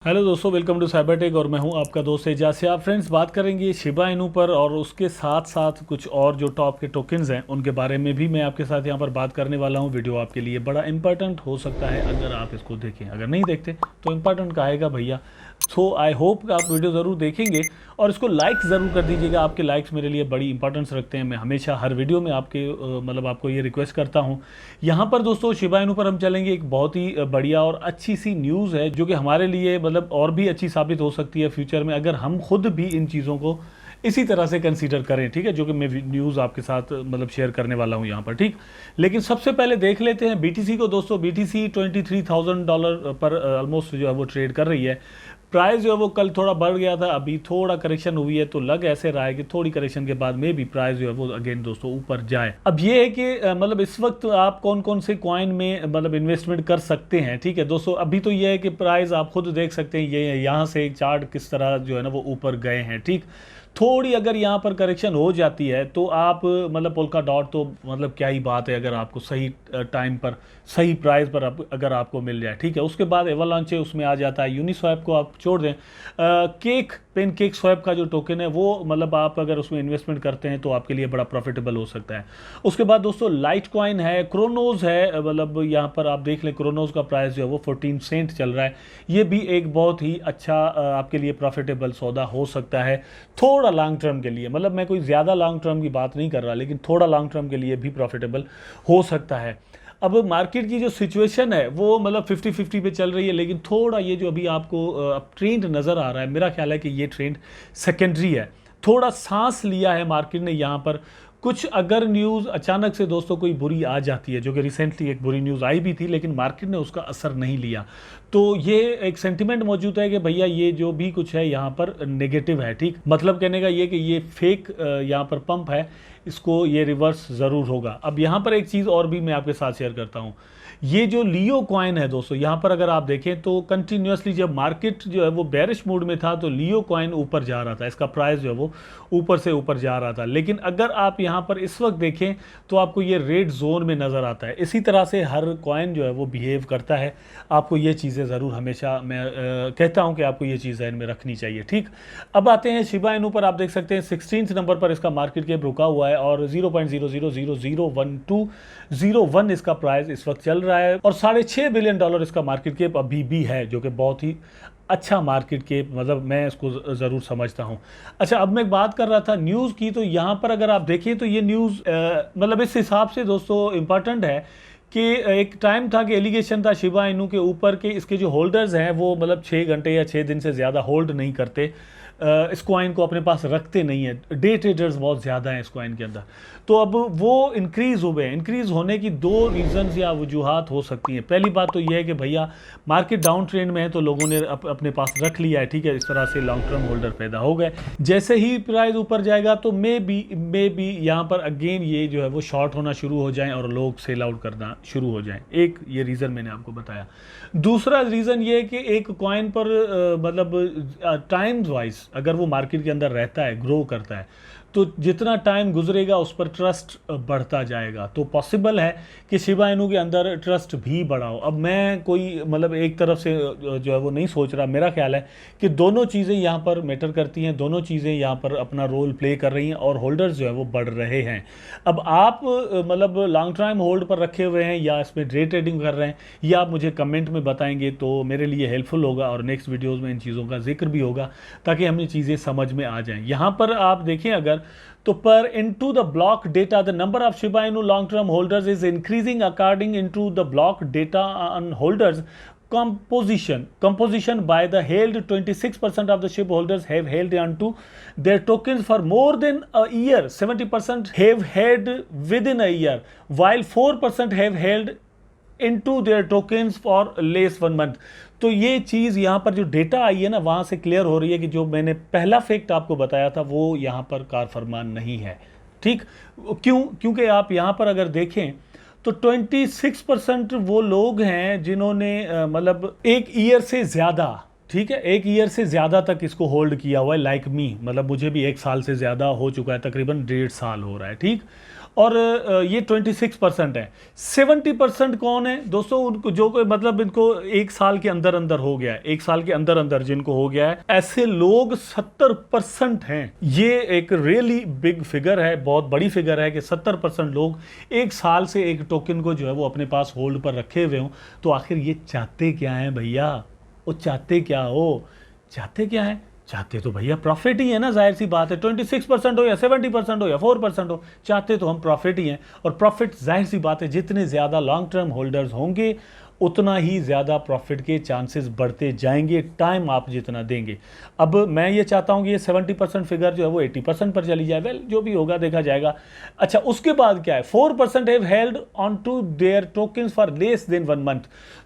Hello दोस्तों, welcome to cyber tech और मैं हूं आपका दोस्त एजाज से। आप फ्रेंड्स बात करेंगे शिबा इनू पर और उसके साथ साथ कुछ और जो टॉप के टोकन्स हैं उनके बारे में भी मैं आपके साथ यहां पर बात करने वाला हूं। वीडियो आपके लिए बड़ा इंपॉर्टेंट हो सकता है अगर आप इसको देखें, अगर नहीं देखते तो इंपॉर्टेंट कहेगा भैया। सो आई होप आप वीडियो ज़रूर देखेंगे और इसको लाइक ज़रूर कर दीजिएगा। आपके लाइक्स मेरे लिए बड़ी इंपॉर्टेंस रखते हैं। मैं हमेशा हर वीडियो में आपके मतलब आपको ये रिक्वेस्ट करता हूँ। यहाँ पर दोस्तों शिबा इनू पर हम चलेंगे। एक बहुत ही बढ़िया और अच्छी सी न्यूज़ है जो कि हमारे लिए मतलब और भी अच्छी साबित हो सकती है फ्यूचर में, अगर हम खुद भी इन चीज़ों को इसी तरह से कंसीडर करें। ठीक है, जो कि मैं न्यूज़ आपके साथ मतलब शेयर करने वाला हूँ यहाँ पर। ठीक, लेकिन सबसे पहले देख लेते हैं बीटीसी को। दोस्तों बीटीसी $23,000 पर ऑलमोस्ट जो है वो ट्रेड कर रही है। प्राइस जो है वो कल थोड़ा बढ़ गया था, अभी थोड़ा करेक्शन हुई है, तो लग ऐसे रहा है कि थोड़ी करेक्शन के बाद में भी प्राइस जो है वो अगेन दोस्तों ऊपर जाए। अब ये है कि मतलब इस वक्त आप कौन कौन से कॉइन में मतलब इन्वेस्टमेंट कर सकते हैं। ठीक है दोस्तों, अभी तो ये है कि प्राइस आप खुद देख सकते हैं, ये यहाँ से एक चार्ट किस तरह जो है ना वो ऊपर गए हैं। ठीक, थोड़ी अगर यहाँ पर करेक्शन हो जाती है तो आप मतलब पोल्का डॉट तो मतलब क्या ही बात है, अगर आपको सही टाइम पर सही प्राइस पर अगर आपको मिल जाए। ठीक है, उसके बाद एवलांच उसमें आ जाता है। यूनिस्वैप को आप छोड़ दें, केक पेनकेक स्वैप का जो टोकन है वो मतलब आप अगर उसमें इन्वेस्टमेंट करते हैं तो आपके लिए बड़ा प्रॉफिटेबल हो सकता है। उसके बाद दोस्तों लाइट कॉइन है, क्रोनोज है, मतलब यहाँ पर आप देख लें क्रोनोज का प्राइस जो है वो 14 सेंट चल रहा है। ये भी एक बहुत ही अच्छा आपके लिए प्रॉफिटेबल सौदा हो सकता है थोड़ा लॉन्ग टर्म के लिए। मतलब मैं कोई ज़्यादा लॉन्ग टर्म की बात नहीं कर रहा, लेकिन थोड़ा लॉन्ग टर्म के लिए भी प्रॉफिटेबल हो सकता है। अब मार्केट की जो सिचुएशन है वो मतलब 50-50 पे चल रही है, लेकिन थोड़ा ये जो अभी आपको अब ट्रेंड नज़र आ रहा है, मेरा ख्याल है कि ये ट्रेंड सेकेंडरी है। थोड़ा सांस लिया है मार्केट ने यहाँ पर। कुछ अगर न्यूज़ अचानक से दोस्तों कोई बुरी आ जाती है, जो कि रिसेंटली एक बुरी न्यूज़ आई भी थी, लेकिन मार्केट ने उसका असर नहीं लिया, तो ये एक सेंटिमेंट मौजूद है कि भैया ये जो भी कुछ है यहाँ पर नेगेटिव है। ठीक, मतलब कहने का ये कि ये फेक यहाँ पर पंप है, इसको ये रिवर्स ज़रूर होगा। अब यहाँ पर एक चीज़ और भी मैं आपके साथ शेयर करता हूँ। ये जो लियो कॉइन है दोस्तों, यहाँ पर अगर आप देखें तो कंटिन्यूसली जब मार्केट जो है वो बेरिश मूड में था तो लियो कॉइन ऊपर जा रहा था, इसका प्राइस जो है वो ऊपर से ऊपर जा रहा था। लेकिन अगर आप यहाँ पर इस वक्त देखें तो आपको ये रेड जोन में नज़र आता है। इसी तरह से हर कॉइन जो है वो बिहेव करता है। आपको ये चीज़ें ज़रूर हमेशा मैं कहता हूँ कि आपको ये चीज़ें इनमें रखनी चाहिए। ठीक, अब आते हैं शिबा इनू पर। आप देख सकते हैं 16 नंबर पर इसका मार्केट कैप रुका हुआ है और 0.00001201 इसका प्राइस इस वक्त चल रहा है और $6.5 बिलियन इसका मार्केट कैप अभी भी है, जो कि बहुत ही अच्छा मार्केट कैप मतलब मैं इसको ज़रूर समझता हूँ। अच्छा, अब मैं बात कर रहा था न्यूज़ की, तो यहाँ पर अगर आप देखें तो ये न्यूज़ मतलब इस हिसाब से दोस्तों इम्पॉर्टेंट है कि एक टाइम था कि एलिगेशन था शिबा इनू के ऊपर के इसके जो होल्डर्स हैं वो मतलब 6 घंटे या 6 दिन से ज़्यादा होल्ड नहीं करते, इस कॉइन को अपने पास रखते नहीं है। डे ट्रेडर्स बहुत ज़्यादा हैं इस कॉइन के अंदर। तो अब वो इंक्रीज़ हो गए। इंक्रीज़ होने की दो रीज़न्स या वजूहात हो सकती हैं। पहली बात तो ये है कि भैया मार्केट डाउन ट्रेंड में है तो लोगों ने अपने पास रख लिया है। ठीक है, इस तरह से लॉन्ग टर्म होल्डर पैदा हो गए। जैसे ही प्राइस ऊपर जाएगा तो मे बी यहाँ पर अगेन ये जो है वो शॉर्ट होना शुरू हो जाएं और लोग सेल आउट करना शुरू हो जाएं। एक ये रीज़न मैंने आपको बताया। दूसरा रीज़न ये है कि एक कॉइन पर मतलब टाइम्स वाइज अगर वो मार्केट के अंदर रहता है, ग्रो करता है, तो जितना टाइम गुजरेगा उस पर ट्रस्ट बढ़ता जाएगा। तो पॉसिबल है कि शिबा इनू के अंदर ट्रस्ट भी बढ़ा हो। अब मैं कोई मतलब एक तरफ से जो है वो नहीं सोच रहा, मेरा ख्याल है कि दोनों चीज़ें यहाँ पर मैटर करती हैं, दोनों चीज़ें यहाँ पर अपना रोल प्ले कर रही हैं और होल्डर्स जो है वो बढ़ रहे हैं। अब आप मतलब लॉन्ग टाइम होल्ड पर रखे हुए हैं या इसमें डे ट्रेडिंग कर रहे हैं, ये आप मुझे कमेंट में बताएंगे तो मेरे लिए हेल्पफुल होगा और नेक्स्ट वीडियोज़ में इन चीज़ों का जिक्र भी होगा ताकि हमें चीज़ें समझ में आ जाएँ। यहाँ पर आप देखें अगर तो per into the block data, the number of Shiba Inu long-term holders is increasing according into the block data on holders composition by the held 26% of the SHIB holders have held onto their tokens for more than a year, 70% have held within a year, while 4% have held into their tokens for less 1 month. तो ये चीज़ यहाँ पर जो data I है ना वहाँ से clear हो रही है कि जो मैंने पहला फैक्ट आपको बताया था वो यहाँ पर कार फरमान नहीं है। ठीक, क्योंकि आप यहाँ पर अगर देखें तो 26% वो लोग हैं जिन्होंने मतलब एक ईयर से ज़्यादा ठीक है, 1 ईयर से ज़्यादा तक इसको होल्ड किया हुआ है, लाइक मी, मतलब मुझे भी 1 साल से ज़्यादा हो चुका है, तकरीबन 1.5 साल हो रहा है, ठीक। और ये 26% है। 70% कौन है दोस्तों? उनको जो कोई मतलब इनको 1 साल के अंदर अंदर हो गया है, 1 साल के अंदर अंदर जिनको हो गया है, ऐसे लोग 70% हैं। ये एक रियली बिग फिगर है, बहुत बड़ी फिगर है कि 70% लोग 1 साल से एक टोकन को जो है वो अपने पास होल्ड पर रखे हुए हों। तो आखिर ये चाहते क्या हैं भैया? वो चाहते क्या हो? चाहते क्या है? चाहते तो भैया प्रॉफिट ही है ना, जाहिर सी बात है। 26% हो या 70% हो या 4% हो, चाहते तो हम प्रॉफिट ही हैं। और प्रॉफिट जाहिर सी बात है, जितने ज़्यादा लॉन्ग टर्म होल्डर्स होंगे उतना ही ज़्यादा प्रॉफिट के चांसेस बढ़ते जाएंगे, टाइम आप जितना देंगे। अब मैं ये चाहता हूँ कि ये 70% फिगर जो है वो 80% पर चली जाए। वेल, जो भी होगा देखा जाएगा। अच्छा, उसके बाद क्या है? 4% have held on to their tokens for less than 1 month.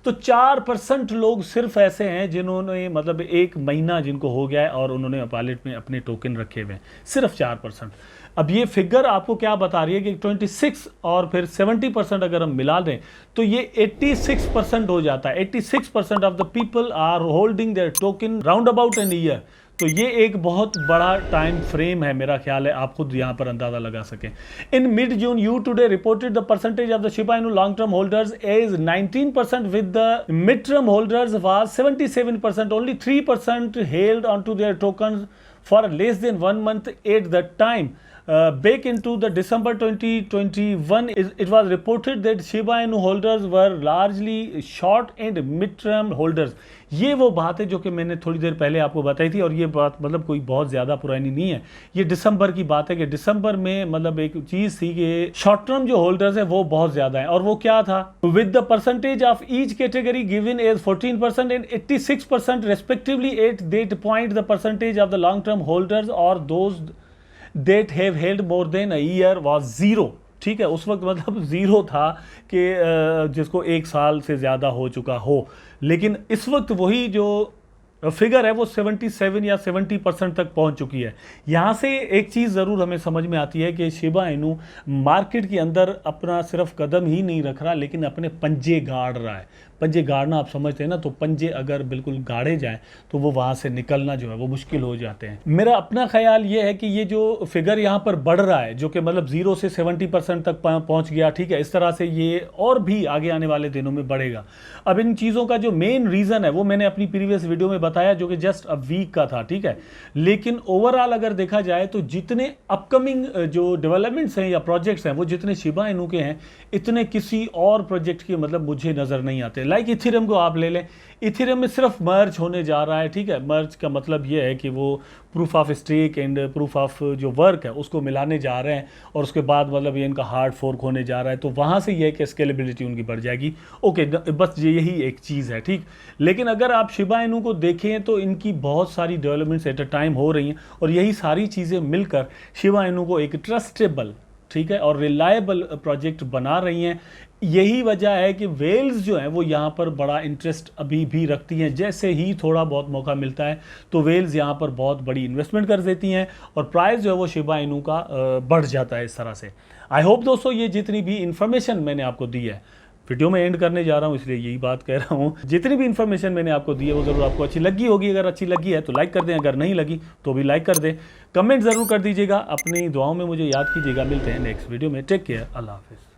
तो 4% लोग सिर्फ ऐसे हैं जिन्होंने मतलब 1 महीना जिनको हो गया है और उन्होंने वॉलेट में अपने टोकन रखे हुए हैं, सिर्फ 4%। अब ये फिगर आपको क्या बता रही है कि 26 और फिर 70% अगर हम मिला दें तो ये 86% हो जाता है। 86% of the people are holding their token round about an year. तो ये एक बहुत बड़ा टाइम फ्रेम है, मेरा ख्याल है आप खुद यहां पर अंदाजा लगा सकें। In mid June U today reported the percentage of the Shiba Inu long term holders is 19% with the mid term holders was 77%। Only 3% held on to their token for less than 1 month at the time. Back into the December 2021, it was reported that Shiba Inu holders were largely short and mid-term holders. ये वो बात है जो कि मैंने थोड़ी देर पहले आपको बताई थी, और ये बात मतलब कोई बहुत ज़्यादा पुरानी नहीं है। ये दिसंबर की बात है कि दिसंबर में मतलब एक चीज़ थी कि शॉर्ट टर्म जो होल्डर्स है वो बहुत ज़्यादा है। और वो क्या था? With the percentage of each category given as 14% and 86% respectively at that point the percentage of the long term holders और those that have held more than a year was zero. ठीक है, उस वक्त मतलब ज़ीरो था कि जिसको 1 साल से ज़्यादा हो चुका हो। लेकिन इस वक्त वही जो फिगर है वो 77 या 70% तक पहुंच चुकी है। यहाँ से एक चीज़ ज़रूर हमें समझ में आती है कि शिबा इनू मार्केट के अंदर अपना सिर्फ कदम ही नहीं रख रहा, लेकिन अपने पंजे गाड़ रहा है। पंजे गाड़ना आप समझते हैं ना, तो पंजे अगर बिल्कुल गाड़े जाएं तो वो वहाँ से निकलना जो है वो मुश्किल हो जाते हैं। मेरा अपना ख्याल ये है कि ये जो फिगर यहाँ पर बढ़ रहा है, जो कि मतलब 0 से 70% तक पहुँच गया, ठीक है, इस तरह से ये और भी आगे आने वाले दिनों में बढ़ेगा। अब इन चीज़ों का जो मेन रीज़न है वो मैंने अपनी प्रीवियस वीडियो में बताया, जो कि जस्ट अ वीक का था, ठीक है। लेकिन ओवरऑल अगर देखा जाए तो जितने अपकमिंग जो डेवलपमेंट्स हैं या प्रोजेक्ट्स हैं वो जितने शिबा इनू के हैं, इतने किसी और प्रोजेक्ट के मतलब मुझे नज़र नहीं आते। लाइक इथेरियम को आप ले लें, इथेरियम में सिर्फ मर्ज होने जा रहा है, ठीक है। मर्ज का मतलब ये है कि वो proof of stake and proof of जो वर्क है उसको मिलाने जा रहे हैं, और उसके बाद मतलब ये इनका हार्ड फोर्क होने जा रहा है। तो वहाँ से ये है कि स्केलेबिलिटी उनकी बढ़ जाएगी। ओके, बस यही एक चीज़ है, ठीक। लेकिन अगर आप शिबा इनू को देखें तो इनकी बहुत सारी डेवलपमेंट्स एट अ टाइम हो रही हैं, और यही सारी चीज़ें मिलकर शिबा इनू को एक ट्रस्टेबल, ठीक है, और रिलायबल प्रोजेक्ट बना रही हैं। यही वजह है कि वेल्स जो हैं वो यहाँ पर बड़ा इंटरेस्ट अभी भी रखती हैं। जैसे ही थोड़ा बहुत मौका मिलता है तो वेल्स यहाँ पर बहुत बड़ी इन्वेस्टमेंट कर देती हैं, और प्राइस जो है वो शिबा इनू का बढ़ जाता है इस तरह से। आई होप दोस्तों ये जितनी भी इन्फॉर्मेशन मैंने आपको दी है, वीडियो में एंड करने जा रहा हूँ इसलिए यही बात कह रहा हूँ, जितनी भी इन्फॉर्मेशन मैंने आपको दी है वो ज़रूर आपको अच्छी लगी होगी। अगर अच्छी लगी है तो लाइक कर दें, अगर नहीं लगी तो भी लाइक कर दें। कमेंट ज़रूर कर दीजिएगा, अपनी दुआओं में मुझे याद कीजिएगा। मिलते हैं नेक्स्ट वीडियो में। टेक केयर, अल्लाह हाफिज़।